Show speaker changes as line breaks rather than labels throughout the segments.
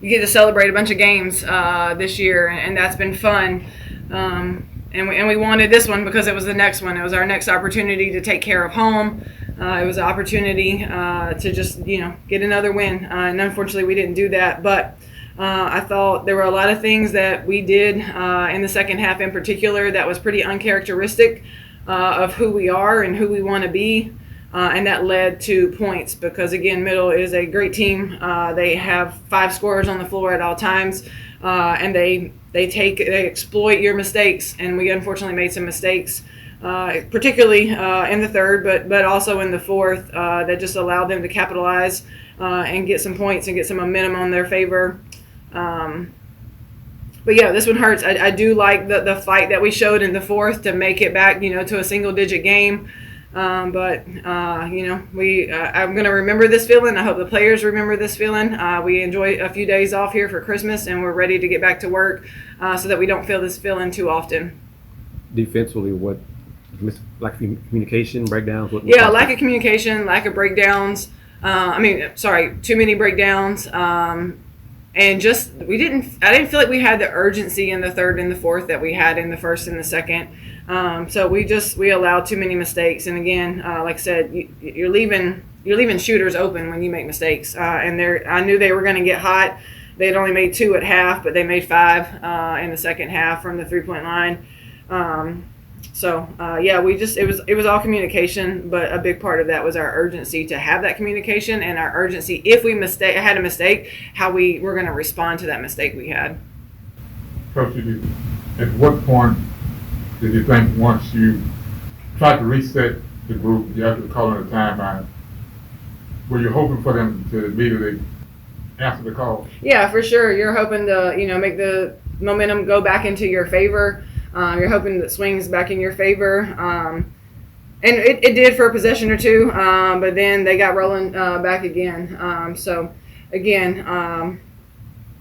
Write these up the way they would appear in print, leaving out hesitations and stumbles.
you get to celebrate a bunch of games this year, and that's been fun. And we wanted this one because it was the next one. It was our next opportunity to take care of home. It was an opportunity to just, get another win. And unfortunately, we didn't do that. But I thought there were a lot of things that we did in the second half in particular that was pretty uncharacteristic of who we are and who we want to be. And that led to points because, again, Middle is a great team. They have 5 scorers on the floor at all times, and they exploit your mistakes. And we unfortunately made some mistakes, particularly in the third, but also in the fourth, that just allowed them to capitalize and get some points and get some momentum on their favor. But yeah, this one hurts. I do like the fight that we showed in the fourth to make it back, to a single-digit game. I'm going to remember this feeling. I hope the players remember this feeling. We enjoy a few days off here for Christmas, and we're ready to get back to work so that we don't feel this feeling too often.
Defensively, what? Lack of communication, breakdowns?
Lack of communication, lack of breakdowns. Too many breakdowns. And just I didn't feel like we had the urgency in the third and the fourth that we had in the first and the second. So we allowed too many mistakes. And again, like I said, you're leaving shooters open when you make mistakes. And I knew they were going to get hot. They had only made 2 at half, but they made 5 in the second half from the 3-point line. It was all communication, but a big part of that was our urgency to have that communication and our urgency if we had a mistake, how we were going to respond to that mistake we had.
Coach, at what point did you think once you tried to reset the group, you after calling a timeout, were you hoping for them to immediately answer the call?
Yeah, for sure. You're hoping to, make the momentum go back into your favor. You're hoping that swings back in your favor. And it did for a possession or two, but then they got rolling back again.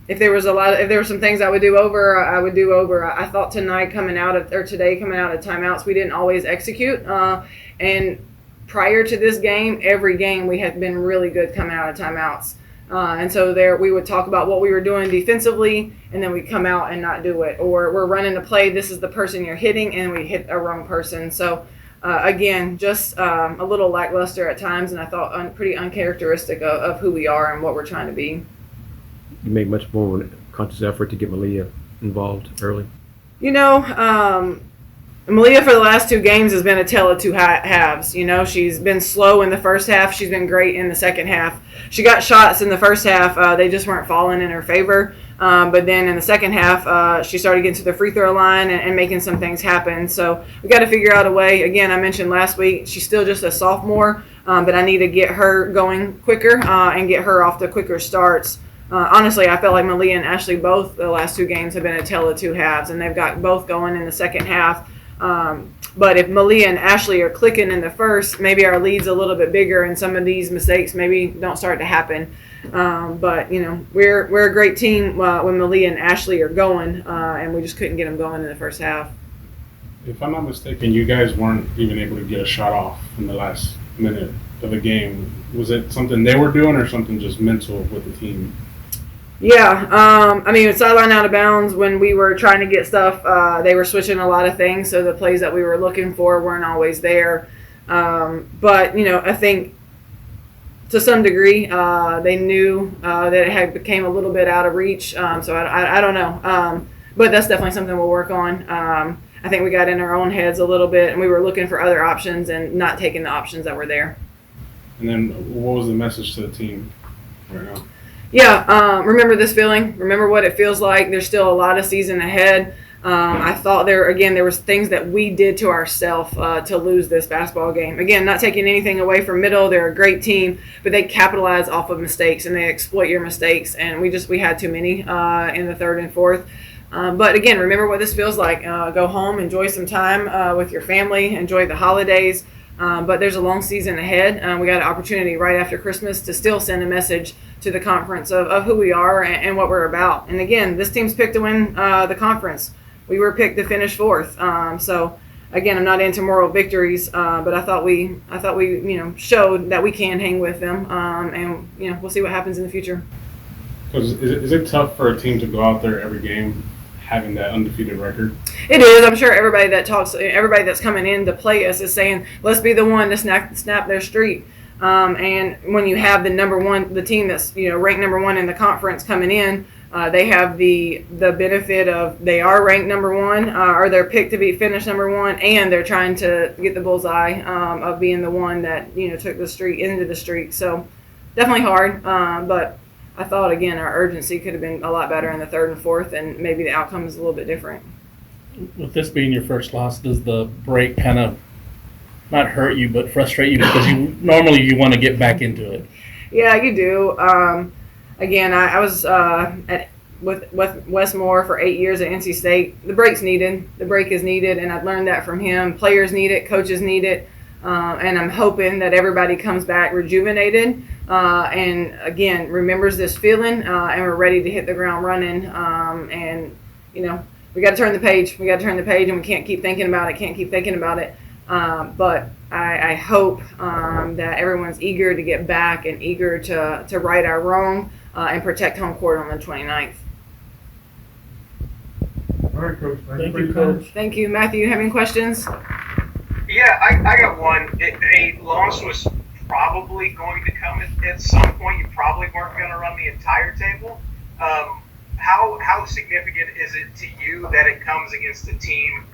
If there were some things I would do over, I would do over. I thought today coming out of timeouts, we didn't always execute. And prior to this game, every game we had been really good coming out of timeouts. And so there we would talk about what we were doing defensively, and then we'd come out and not do it. Or we're running a play, this is the person you're hitting, and we hit a wrong person. So, just a little lackluster at times, and I thought pretty uncharacteristic of who we are and what we're trying to be.
You made much more of a conscious effort to get Malia involved early.
Malia for the last 2 games has been a tale of 2 halves. She's been slow in the first half. She's been great in the second half. She got shots in the first half. They just weren't falling in her favor. But then in the second half, she started getting to the free throw line and making some things happen. So we got to figure out a way. Again, I mentioned last week, she's still just a sophomore, but I need to get her going quicker and get her off to quicker starts. Honestly, I felt like Malia and Ashlee both the last 2 games have been a tale of 2 halves, and they've got both going in the second half. But if Malia and Ashlee are clicking in the first, maybe our lead's a little bit bigger and some of these mistakes maybe don't start to happen. But we're a great team when Malia and Ashlee are going, and we just couldn't get them going in the first half.
If I'm not mistaken, you guys weren't even able to get a shot off in the last minute of the game. Was it something they were doing or something just mental with the team?
Yeah, sideline out of bounds, when we were trying to get stuff, they were switching a lot of things, so the plays that we were looking for weren't always there. But I think to some degree they knew that it had became a little bit out of reach, so I don't know. But that's definitely something we'll work on. I think we got in our own heads a little bit, and we were looking for other options and not taking the options that were there.
And then what was the message to the team right now?
Yeah, remember this feeling. Remember what it feels like. There's still a lot of season ahead. I thought there was things that we did to ourselves to lose this basketball game. Again, not taking anything away from Middle. They're a great team, but they capitalize off of mistakes and they exploit your mistakes. And we had too many in the third and fourth. But again, remember what this feels like. Go home, enjoy some time with your family, enjoy the holidays. But there's a long season ahead. We got an opportunity right after Christmas to still send a message to the conference of who we are and what we're about. And again, this team's picked to win the conference. We were picked to finish 4th. So again, I'm not into moral victories, but I thought we showed that we can hang with them. And we'll see what happens in the future.
Is it tough for a team to go out there every game having that undefeated record?
It is. I'm sure everybody that's coming in to play us is saying, let's be the one to snap their streak. And when you have the team that's ranked number one in the conference coming in, they have the benefit of they are ranked number one, or they're picked to be finished number one, and they're trying to get the bullseye of being the one that took the streak into the streak. So definitely hard, but I thought again our urgency could have been a lot better in the third and fourth, and maybe the outcome is a little bit different.
With this being your first loss, does the break kind of not hurt you but frustrate you because normally you want to get back into it?
Yeah, you do. Again, I was with Westmore for 8 years at NC State. The break's needed. The break is needed, and I've learned that from him. Players need it. Coaches need it. And I'm hoping that everybody comes back rejuvenated and, again, remembers this feeling, and we're ready to hit the ground running. And, we got to turn the page. We got to turn the page, and we can't keep thinking about it. But I hope that everyone's eager to get back and eager to right our wrong and protect home court on the 29th.
All right, Coach.
Thank you, Coach.
Thank you. Matthew, you have any questions?
Yeah, I got one. A loss was probably going to come at some point. You probably weren't going to run the entire table. How significant is it to you that it comes against a team,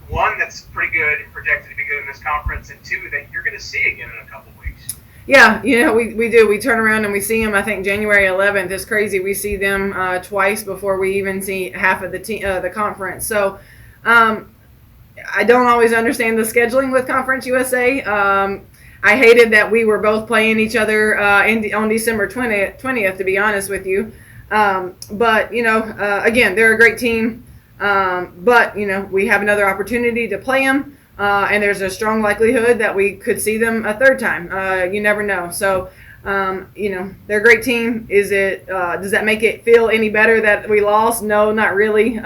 one, that's pretty good and projected to be good in this conference, and two, that you're going to see again in a couple weeks?
Yeah, we do. We turn around and we see them. I think January 11th is crazy. We see them twice before we even see half of the conference. So I don't always understand the scheduling with Conference USA. I hated that we were both playing each other on December 20th, to be honest with you. But, again, they're a great team. But, we have another opportunity to play them. And there's a strong likelihood that we could see them a third time. You never know. So, they're a great team. Does that make it feel any better that we lost? No, not really.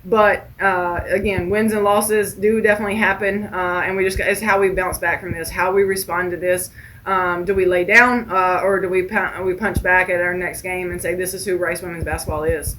But again, wins and losses do definitely happen. And it's how we bounce back from this, how we respond to this. Do we lay down or do we punch back at our next game and say, this is who Rice women's basketball is?